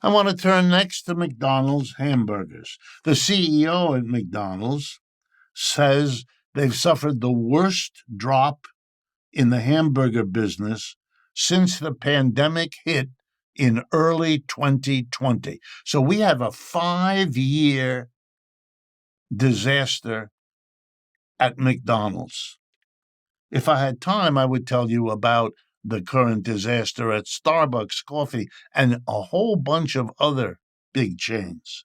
I want to turn next to McDonald's hamburgers. The CEO at McDonald's says they've suffered the worst drop in the hamburger business since the pandemic hit in early 2020. So we have a 5-year disaster at McDonald's. If I had time, I would tell you about the current disaster at Starbucks Coffee and a whole bunch of other big chains.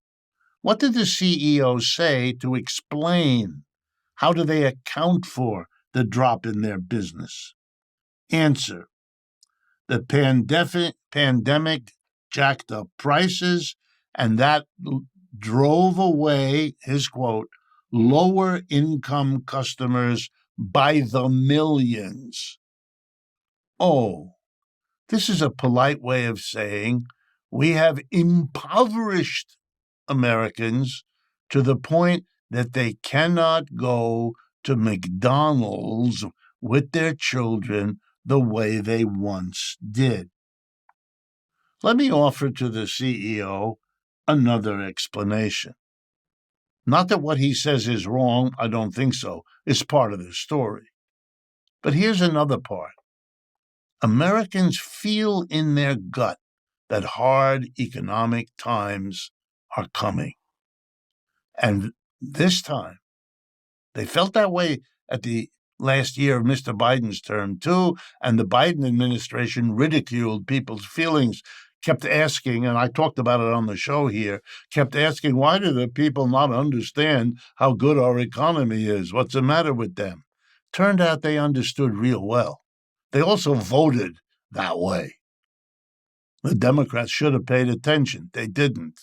What did the CEO say to explain? How do they account for the drop in their business? Answer: the pandemic jacked up prices, and that drove away, his quote, lower income customers by the millions. Oh, this is a polite way of saying we have impoverished Americans to the point that they cannot go to McDonald's with their children the way they once did. Let me offer to the CEO another explanation. Not that what he says is wrong, I don't think so. It's part of the story. But here's another part. Americans feel in their gut that hard economic times are coming. And this time, they felt that way at the last year of Mr. Biden's term, too, and the Biden administration ridiculed people's feelings, kept asking, and I talked about it on the show here, kept asking, why do the people not understand how good our economy is? What's the matter with them? Turned out they understood real well. They also voted that way. The Democrats should have paid attention. They didn't.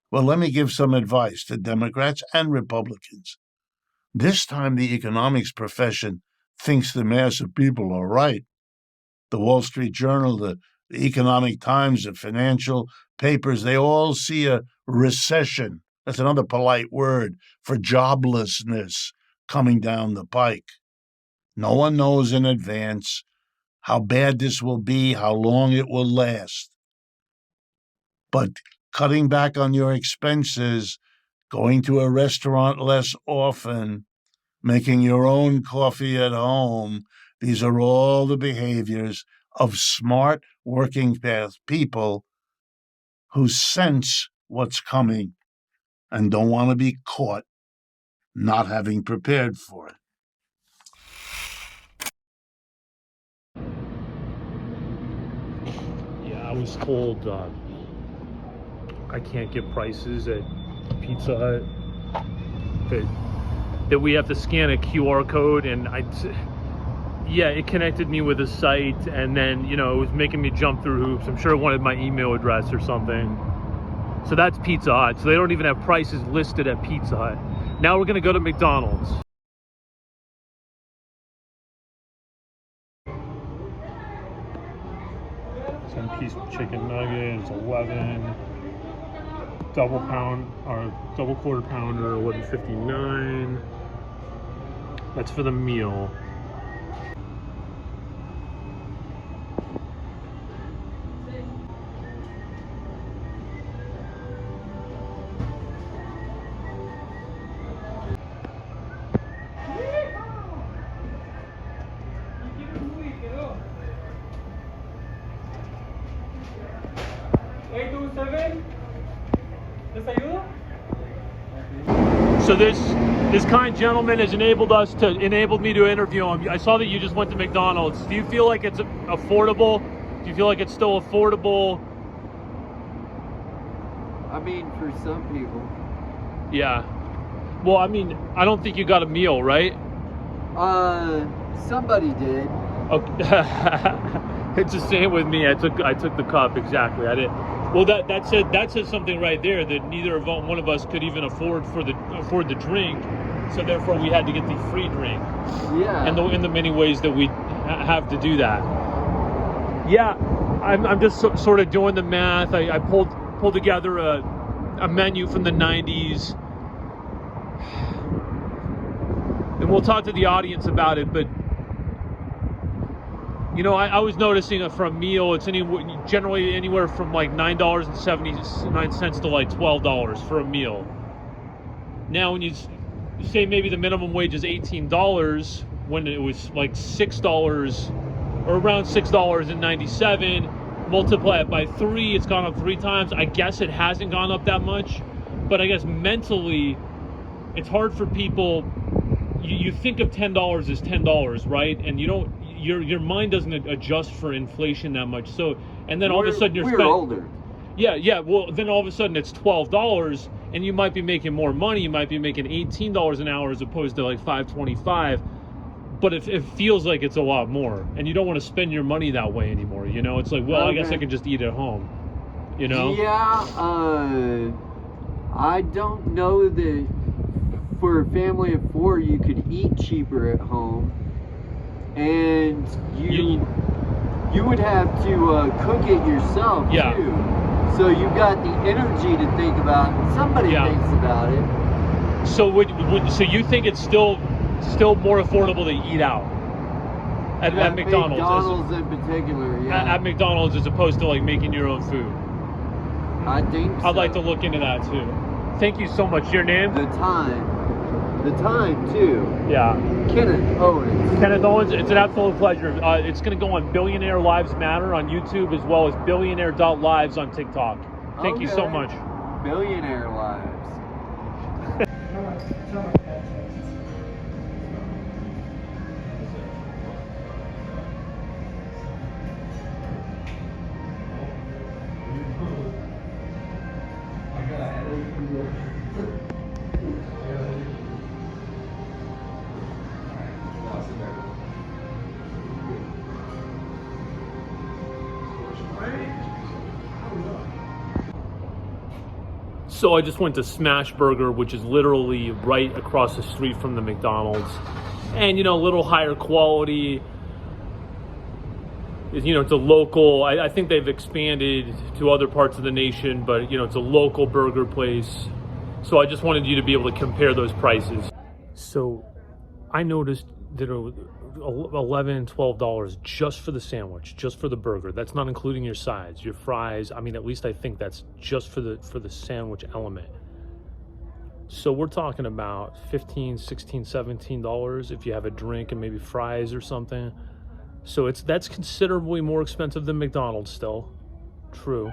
Well, let me give some advice to Democrats and Republicans. This time, the economics profession thinks the mass of people are right. The Wall Street Journal, the Economic Times, the financial papers, they all see a recession. That's another polite word for joblessness coming down the pike. No one knows in advance how bad this will be, how long it will last. But cutting back on your expenses, going to a restaurant less often, making your own coffee at home, these are all the behaviors of smart working class people who sense what's coming and don't want to be caught not having prepared for it. Yeah, I was told I can't get prices at Pizza Hut. That we have to scan a QR code, and it connected me with a site, and then it was making me jump through hoops. I'm sure it wanted my email address or something. So that's Pizza Hut. So they don't even have prices listed at Pizza Hut. Now we're gonna go to McDonald's. 10-piece chicken nuggets, 11. Double quarter pounder, $11.59. That's for the meal. So this kind gentleman has enabled me to interview him. I saw that you just went to McDonald's. Do you feel like it's affordable? Do you feel like it's still affordable? I mean, for some people. Yeah. Well, I mean, I don't think you got a meal, right? Somebody did. Okay. It's the same with me. I took the cup, exactly. I didn't. Well, that says something right there, that neither of one of us could even afford the drink, so therefore we had to get the free drink. Yeah. And in the many ways that we have to do that. Yeah, I'm just sort of doing the math. I pulled together a menu from the 90s, and we'll talk to the audience about it. But You know, I was noticing for a meal, it's generally anywhere from like $9.79 to like $12 for a meal. Now, when you say maybe the minimum wage is $18, when it was like $6 or around $6.97, multiply it by 3, it's gone up 3 times. I guess it hasn't gone up that much, but I guess mentally, it's hard for people. You think of $10 as $10, right? And you don't. Your mind doesn't adjust for inflation that much. So, and then all of a sudden you're spending. We're older. Yeah. Well, then all of a sudden it's $12, and you might be making more money. You might be making $18 an hour as opposed to like $5.25. But it feels like it's a lot more, and you don't want to spend your money that way anymore. You know, it's like, well, I guess I can just eat at home. You know? Yeah. I don't know that for a family of 4 you could eat cheaper at home, and you would have to cook it yourself too. So you've got the energy to think about it. Somebody thinks about it. So so you think it's still more affordable to eat out at McDonald's? McDonald's in particular, yeah. At McDonald's as opposed to like making your own food. I think so. I'd like to look into that too. Thank you so much. Your name? The time too. Yeah. Kenneth Owens. Kenneth Owens, it's an absolute pleasure. It's going to go on Billionaire Lives Matter on YouTube, as well as billionaire.lives on TikTok. Thank you so much. Billionaire Lives. So I just went to Smash Burger, which is literally right across the street from the McDonald's. And, you know, a little higher quality. You know, it's a local, I think they've expanded to other parts of the nation, but, you know, it's a local burger place. So I just wanted you to be able to compare those prices. So I noticed that it was $11, $12 just for the sandwich, just for the burger. That's not including your sides, your fries. I mean, at least I think that's just for the sandwich element. So we're talking about $15, $16, $17 if you have a drink and maybe fries or something. So that's considerably more expensive than McDonald's still. True.